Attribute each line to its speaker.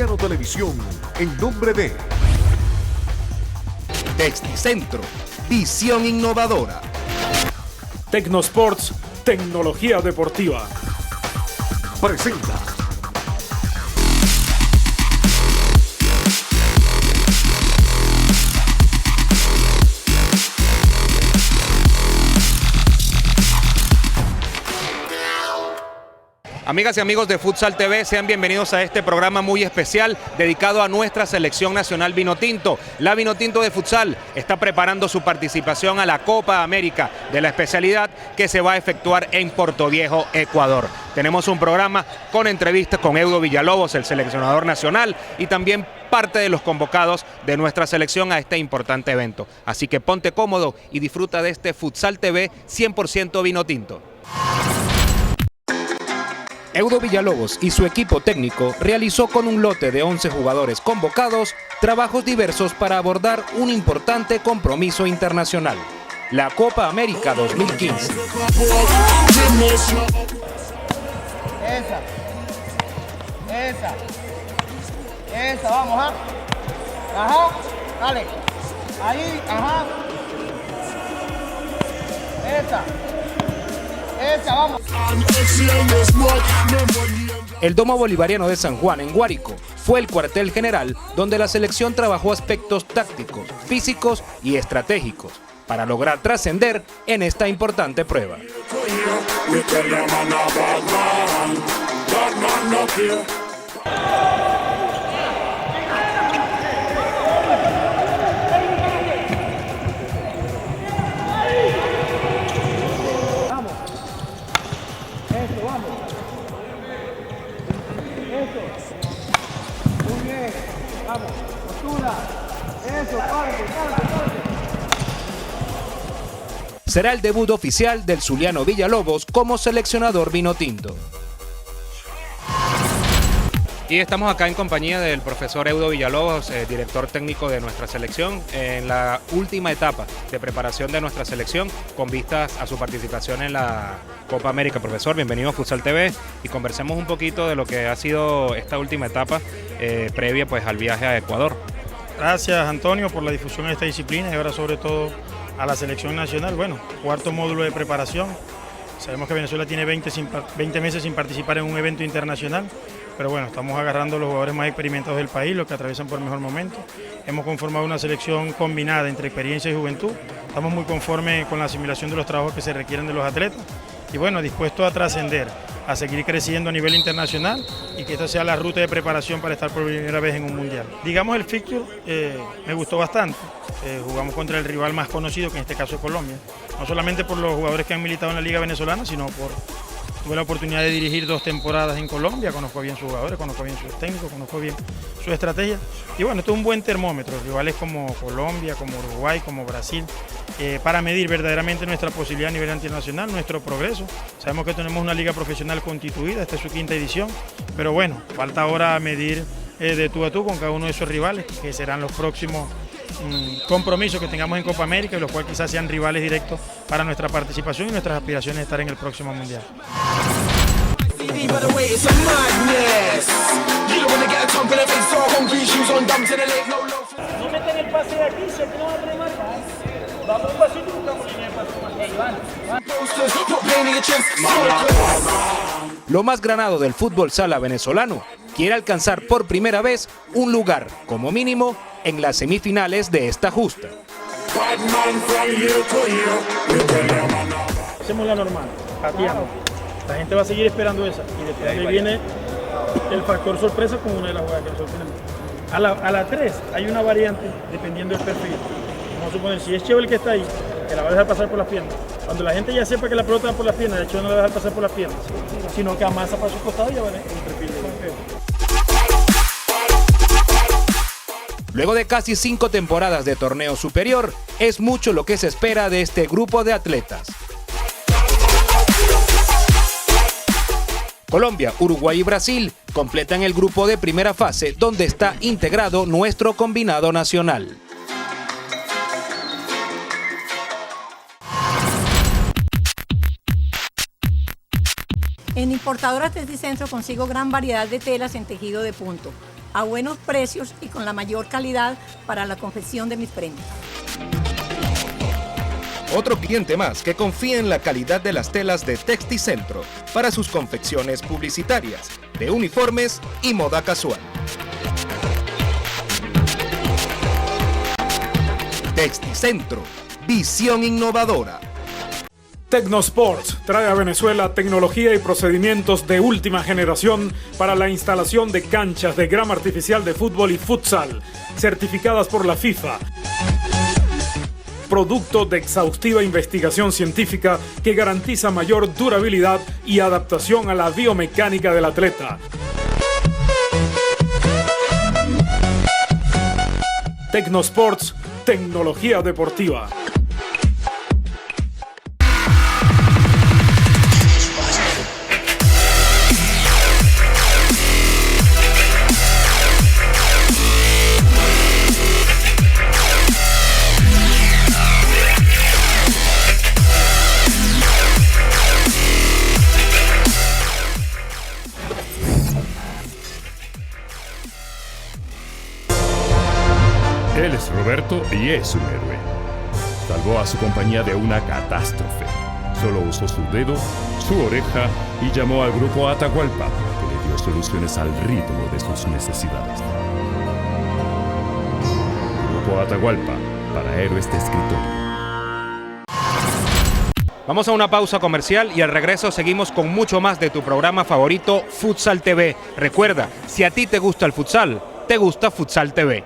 Speaker 1: Zuliano Televisión, en nombre de
Speaker 2: Texticentro, visión innovadora.
Speaker 3: Tecnosports, tecnología deportiva.
Speaker 1: presenta
Speaker 2: Amigas y amigos de Futsal TV, sean bienvenidos a este programa muy especial dedicado a nuestra selección nacional Vinotinto. La Vinotinto de Futsal está preparando su participación a la Copa América de la especialidad que se va a efectuar en Portoviejo, Ecuador. Tenemos un programa con entrevistas con Eudo Villalobos, el seleccionador nacional, y también parte de los convocados de nuestra selección a este importante evento. Así que ponte cómodo y disfruta de este Futsal TV 100% Vinotinto. Eudo Villalobos y su equipo técnico realizó con un lote de 11 jugadores convocados trabajos diversos para abordar un importante compromiso internacional, la Copa América 2015.
Speaker 4: Esa, vamos, ajá, dale, ahí, ajá, esa, vamos.
Speaker 2: El Domo Bolivariano de San Juan, en Guárico, fue el cuartel general donde la selección trabajó aspectos tácticos, físicos y estratégicos para lograr trascender en esta importante prueba. Será el debut oficial del zuliano Villalobos como seleccionador vinotinto. Y estamos acá en compañía del profesor Eudo Villalobos, director técnico de nuestra selección, en la última etapa de preparación de nuestra selección con vistas a su participación en la Copa América. Profesor, bienvenido a Futsal TV y conversemos un poquito de lo que ha sido esta última etapa previa pues, al viaje a Ecuador.
Speaker 5: Gracias, Antonio, por la difusión de esta disciplina y ahora sobre todo a la selección nacional. Bueno, cuarto módulo de preparación. Sabemos que Venezuela tiene 20 meses sin participar en un evento internacional, pero bueno, estamos agarrando a los jugadores más experimentados del país, los que atraviesan por el mejor momento. Hemos conformado una selección combinada entre experiencia y juventud. Estamos muy conformes con la asimilación de los trabajos que se requieren de los atletas y bueno, dispuestos a trascender, a seguir creciendo a nivel internacional y que esta sea la ruta de preparación para estar por primera vez en un mundial. Digamos, el fixture me gustó bastante. Jugamos contra el rival más conocido, que en este caso es Colombia. No solamente por los jugadores que han militado en la Liga Venezolana, sino tuve la oportunidad de dirigir 2 temporadas en Colombia, conozco bien sus jugadores, conozco bien sus técnicos, conozco bien su estrategia. Y bueno, esto es un buen termómetro, rivales como Colombia, como Uruguay, como Brasil, para medir verdaderamente nuestra posibilidad a nivel internacional, nuestro progreso. Sabemos que tenemos una liga profesional constituida, esta es su 5ª edición, pero bueno, falta ahora medir de tú a tú con cada uno de esos rivales, que serán los próximos compromisos que tengamos en Copa América y los cuales quizás sean rivales directos para nuestra participación y nuestras aspiraciones de estar en el próximo Mundial.
Speaker 4: No meten el pase de aquí, si aquí no va a remarcar. Vamos un pasito y buscamos línea de pase.
Speaker 2: Lo más granado del fútbol sala venezolano quiere alcanzar por primera vez un lugar, como mínimo, en las semifinales de esta justa.
Speaker 5: Hacemos la normal, pateamos. La gente va a seguir esperando esa y después ahí viene el factor sorpresa con una de las jugadas que nos sorprenden. A la 3 hay una variante dependiendo del perfil. Vamos a suponer, si es Cheo el que está ahí, que la va a dejar pasar por las piernas. Cuando la gente ya sepa que la pelota va por las piernas, el Cheo no la va a dejar pasar por las piernas, sino que amasa para su costado y ya va en el perfil de campeón.
Speaker 2: Luego de casi 5 temporadas de torneo superior, es mucho lo que se espera de este grupo de atletas. Colombia, Uruguay y Brasil completan el grupo de primera fase donde está integrado nuestro combinado nacional.
Speaker 6: En Importadoras Texticentro consigo gran variedad de telas en tejido de punto. a buenos precios y con la mayor calidad para la confección de mis prendas.
Speaker 7: Otro cliente más que confía en la calidad de las telas de Texticentro para sus confecciones publicitarias, de uniformes y moda casual. Texticentro, visión innovadora.
Speaker 3: Tecnosports trae a Venezuela tecnología y procedimientos de última generación para la instalación de canchas de grama artificial de fútbol y futsal, certificadas por la FIFA. Producto de exhaustiva investigación científica que garantiza mayor durabilidad y adaptación a la biomecánica del atleta. Tecnosports, tecnología deportiva.
Speaker 8: Él es Roberto y es un héroe. Salvó a su compañía de una catástrofe. Solo usó su dedo, su oreja y llamó al grupo Atahualpa, que le dio soluciones al ritmo de sus necesidades. Grupo Atahualpa, para héroes de escritorio.
Speaker 2: Vamos a una pausa comercial y al regreso seguimos con mucho más de tu programa favorito, Futsal TV. Recuerda, si a ti te gusta el futsal, te gusta Futsal TV.